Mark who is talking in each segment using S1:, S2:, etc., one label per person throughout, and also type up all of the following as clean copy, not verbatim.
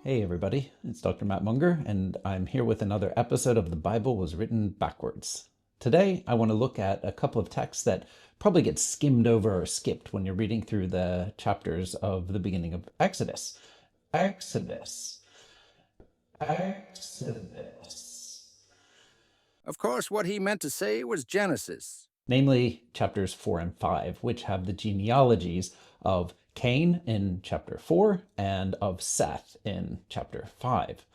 S1: Hey everybody, it's Dr. Matt Munger, and I'm here with another episode of The Bible Was Written Backwards. Today, I want to look at a couple of texts that probably get skimmed over or skipped when you're reading through the chapters of the beginning of Exodus. Exodus. Exodus.
S2: Of course, what he meant to say was Genesis.
S1: Namely, chapters 4 and 5, which have the genealogies of Cain in chapter 4 and of Seth in chapter 5.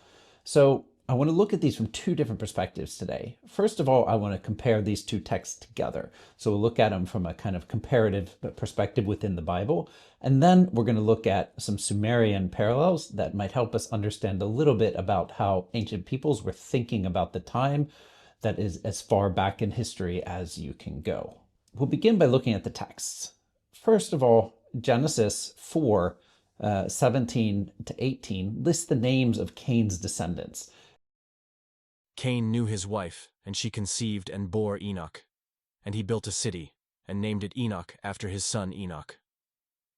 S1: So I want to look at these from two different perspectives today. First of all, I want to compare these two texts together. So we'll look at them from a kind of comparative perspective within the Bible. And then we're going to look at some Sumerian parallels that might help us understand a little bit about how ancient peoples were thinking about the time that is as far back in history as you can go. We'll begin by looking at the texts. First of all, Genesis 4, 17 to 18 lists the names of Cain's descendants.
S3: Cain knew his wife, and she conceived and bore Enoch. And he built a city, and named it Enoch after his son Enoch.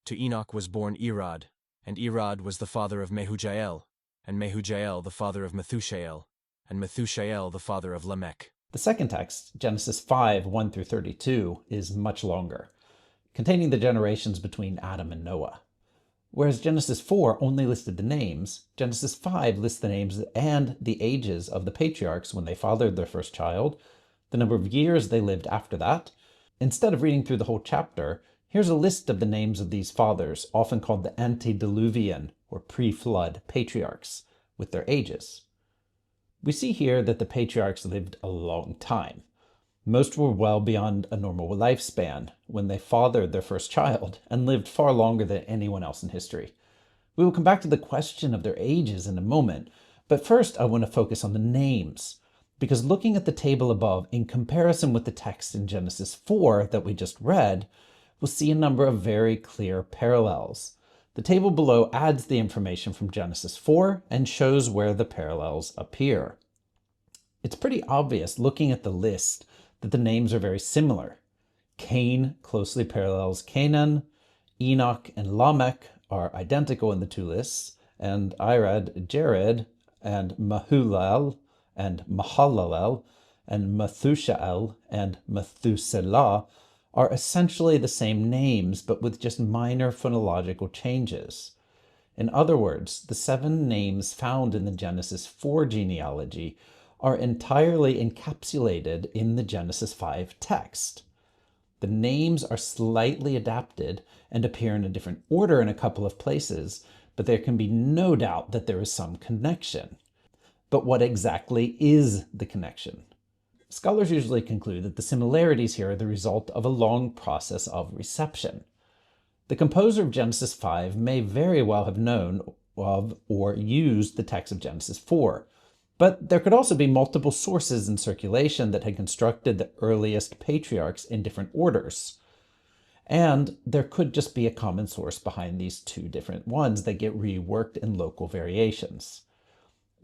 S3: To Enoch was born Irad, and Irad was the father of Mehujael, and Mehujael the father of Methushael, and Methushael the father of Lamech.
S1: The second text, Genesis 5, 1 through 32, is much longer, containing the generations between Adam and Noah. Whereas Genesis 4 only listed the names, Genesis 5 lists the names and the ages of the patriarchs when they fathered their first child, the number of years they lived after that. Instead of reading through the whole chapter, here's a list of the names of these fathers, often called the antediluvian or pre-flood patriarchs, with their ages. We see here that the patriarchs lived a long time. Most were well beyond a normal lifespan when they fathered their first child and lived far longer than anyone else in history. We will come back to the question of their ages in a moment, but first I want to focus on the names, because looking at the table above in comparison with the text in Genesis 4 that we just read, we'll see a number of very clear parallels. The table below adds the information from Genesis 4 and shows where the parallels appear. It's pretty obvious looking at the list that the names are very similar. Cain closely parallels Canaan, Enoch and Lamech are identical in the two lists, and Irad, Jared, and Mahulal, and Mahalalel, and Methushael, and Methuselah are essentially the same names, but with just minor phonological changes. In other words, the 7 names found in the Genesis 4 genealogy are entirely encapsulated in the Genesis 5 text. The names are slightly adapted and appear in a different order in a couple of places, but there can be no doubt that there is some connection. But what exactly is the connection? Scholars usually conclude that the similarities here are the result of a long process of reception. The composer of Genesis 5 may very well have known of or used the text of Genesis 4, but there could also be multiple sources in circulation that had constructed the earliest patriarchs in different orders. And there could just be a common source behind these two different ones that get reworked in local variations.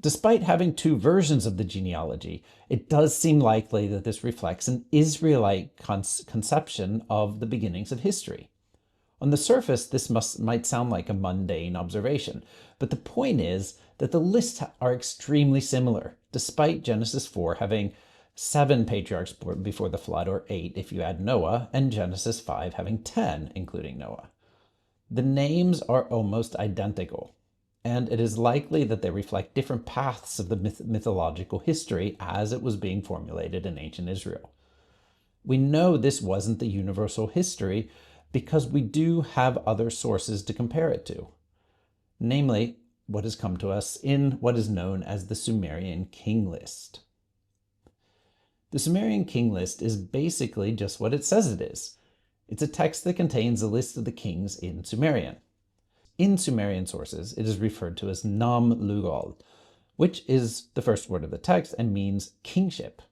S1: Despite having 2 versions of the genealogy, it does seem likely that this reflects an Israelite conception of the beginnings of history. On the surface, this might sound like a mundane observation, but the point is that the lists are extremely similar, despite Genesis 4 having 7 patriarchs before the flood, or 8 if you add Noah, and Genesis 5 having 10, including Noah. The names are almost identical, and it is likely that they reflect different paths of the mythological history as it was being formulated in ancient Israel. We know this wasn't the universal history because we do have other sources to compare it to, namely what has come to us in what is known as the Sumerian king list. The Sumerian king list is basically just what it says it is. It's a text that contains a list of the kings in Sumerian. In Sumerian sources, it is referred to as Nam Lugal, which is the first word of the text and means kingship.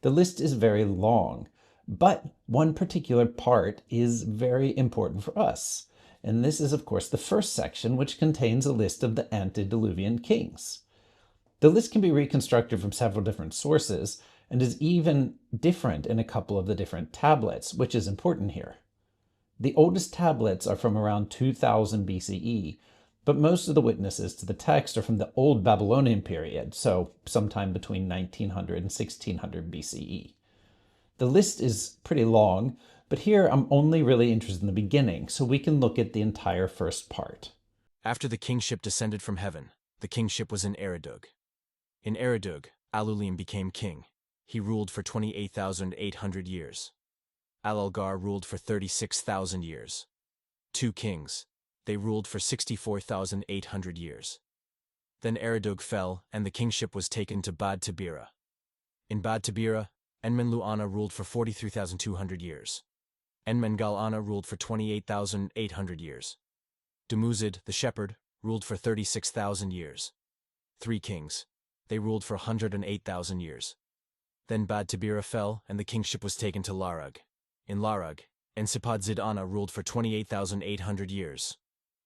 S1: The list is very long, but one particular part is very important for us. And this is, of course, the first section, which contains a list of the antediluvian kings. The list can be reconstructed from several different sources and is even different in a couple of the different tablets, which is important here. The oldest tablets are from around 2000 BCE, but most of the witnesses to the text are from the Old Babylonian period, so sometime between 1900 and 1600 BCE. The list is pretty long, but here I'm only really interested in the beginning, so we can look at the entire first part.
S3: After the kingship descended from heaven, the kingship was in Eridug. In Eridug, Alulim became king. He ruled for 28,800 years. Alalgar ruled for 36,000 years. 2 kings. They ruled for 64,800 years. Then Eridug fell, and the kingship was taken to Bad Tabira. In Bad Tabira, Enmenluana ruled for 43,200 years. Enmengalana ruled for 28,800 years. Dumuzid, the shepherd, ruled for 36,000 years. 3 kings. They ruled for 108,000 years. Then Bad Tabira fell, and the kingship was taken to Larag. In Larag, Ensipad-Zid-Ana ruled for 28,800 years.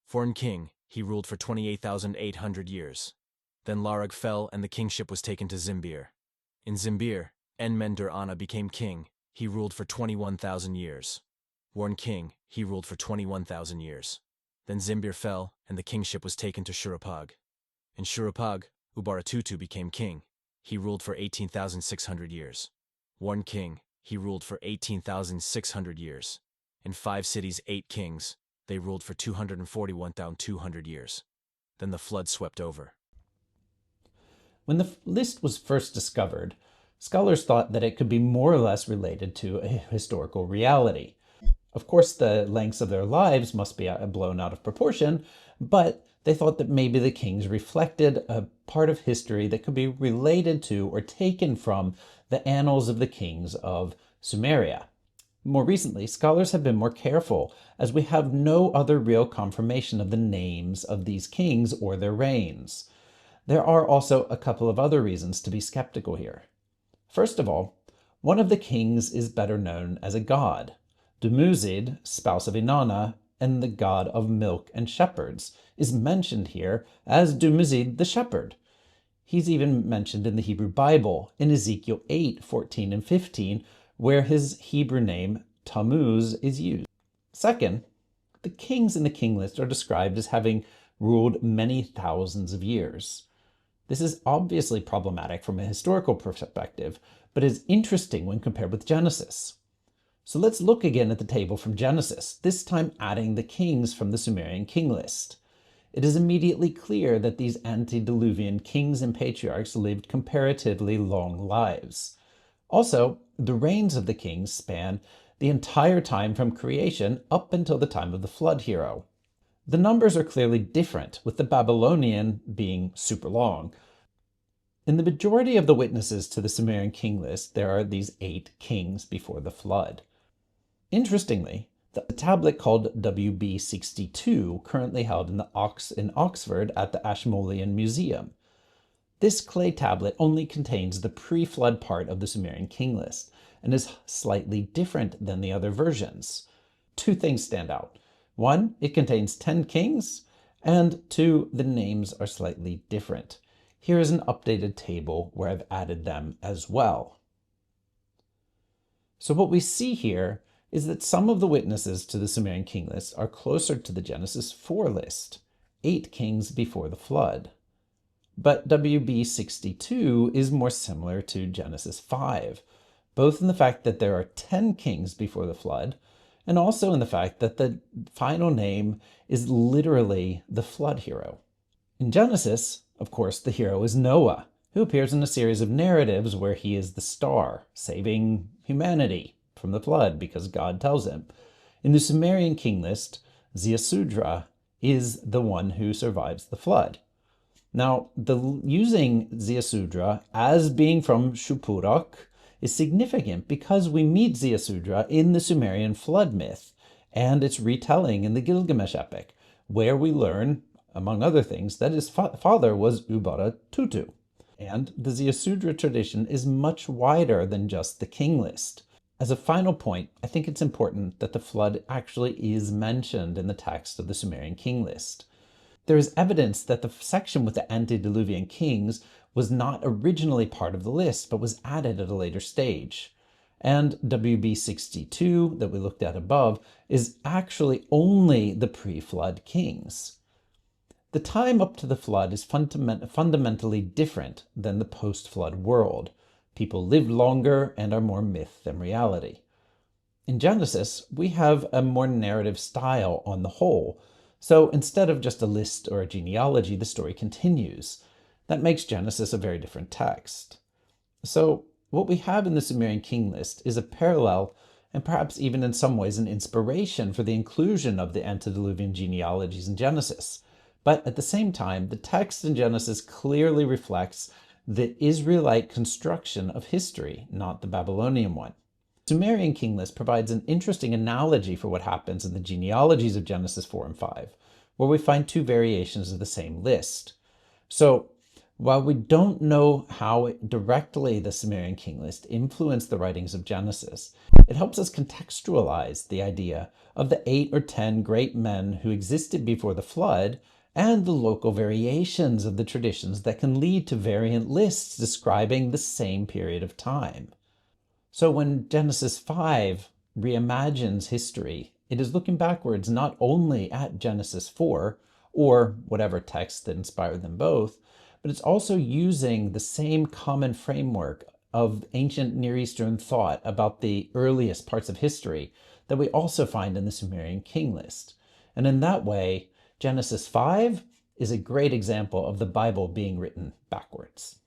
S3: Foreign king, he ruled for 28,800 years. Then Larag fell, and the kingship was taken to Zimbir. In Zimbir, Enmendur-Ana became king. He ruled for 21,000 years. Warn king, he ruled for 21,000 years. Then Zimbir fell, and the kingship was taken to Shurupag. In Shurupag, Ubaratutu became king. He ruled for 18,600 years. Warn king, he ruled for 18,600 years. In 5 cities, 8 kings. They ruled for 241,200 years. Then the flood swept over.
S1: When the list was first discovered, scholars thought that it could be more or less related to a historical reality. Of course, the lengths of their lives must be blown out of proportion, but they thought that maybe the kings reflected a part of history that could be related to or taken from the annals of the kings of Sumeria. More recently, scholars have been more careful, as we have no other real confirmation of the names of these kings or their reigns. There are also a couple of other reasons to be skeptical here. First of all, one of the kings is better known as a god. Dumuzid, spouse of Inanna, and the god of milk and shepherds, is mentioned here as Dumuzid the shepherd. He's even mentioned in the Hebrew Bible in Ezekiel 8:14 and 15, where his Hebrew name Tammuz is used. Second, the kings in the king list are described as having ruled many thousands of years. This is obviously problematic from a historical perspective, but is interesting when compared with Genesis. So let's look again at the table from Genesis, this time adding the kings from the Sumerian king list. It is immediately clear that these antediluvian kings and patriarchs lived comparatively long lives. Also, the reigns of the kings span the entire time from creation up until the time of the flood hero. The numbers are clearly different, with the Babylonian being super long. In the majority of the witnesses to the Sumerian king list, there are these 8 kings before the flood. Interestingly, the tablet called WB62, currently held in Oxford at the Ashmolean Museum. This clay tablet only contains the pre-flood part of the Sumerian king list and is slightly different than the other versions. 2 things stand out. 1, it contains 10 kings, and 2, the names are slightly different. Here is an updated table where I've added them as well. So what we see here is that some of the witnesses to the Sumerian king list are closer to the Genesis 4 list, 8 kings before the flood. But WB62 is more similar to Genesis 5, both in the fact that there are 10 kings before the flood, and also in the fact that the final name is literally the flood hero. In Genesis, of course, the hero is Noah, who appears in a series of narratives where he is the star, saving humanity from the flood because God tells him. In the Sumerian king list, Ziusudra is the one who survives the flood. Now, using Ziusudra as being from Shupurok is significant because we meet Ziusudra in the Sumerian flood myth and its retelling in the Gilgamesh epic, where we learn, among other things, that his father was Ubaratutu. And the Ziusudra tradition is much wider than just the king list. As a final point, I think it's important that the flood actually is mentioned in the text of the Sumerian king list. There is evidence that the section with the antediluvian kings was not originally part of the list, but was added at a later stage. And WB62, that we looked at above, is actually only the pre-flood kings. The time up to the flood is fundamentally different than the post-flood world. People lived longer and are more myth than reality. In Genesis, we have a more narrative style on the whole. So instead of just a list or a genealogy, the story continues. That makes Genesis a very different text. So what we have in the Sumerian king list is a parallel and perhaps even in some ways an inspiration for the inclusion of the antediluvian genealogies in Genesis. But at the same time, the text in Genesis clearly reflects the Israelite construction of history, not the Babylonian one. The Sumerian king list provides an interesting analogy for what happens in the genealogies of Genesis 4 and 5, where we find two variations of the same list. So, while we don't know how directly the Sumerian king list influenced the writings of Genesis, it helps us contextualize the idea of the 8 or 10 great men who existed before the flood and the local variations of the traditions that can lead to variant lists describing the same period of time. So when Genesis 5 reimagines history, it is looking backwards not only at Genesis 4, or whatever text that inspired them both, but it's also using the same common framework of ancient Near Eastern thought about the earliest parts of history that we also find in the Sumerian king list. And in that way, Genesis 5 is a great example of the Bible being written backwards.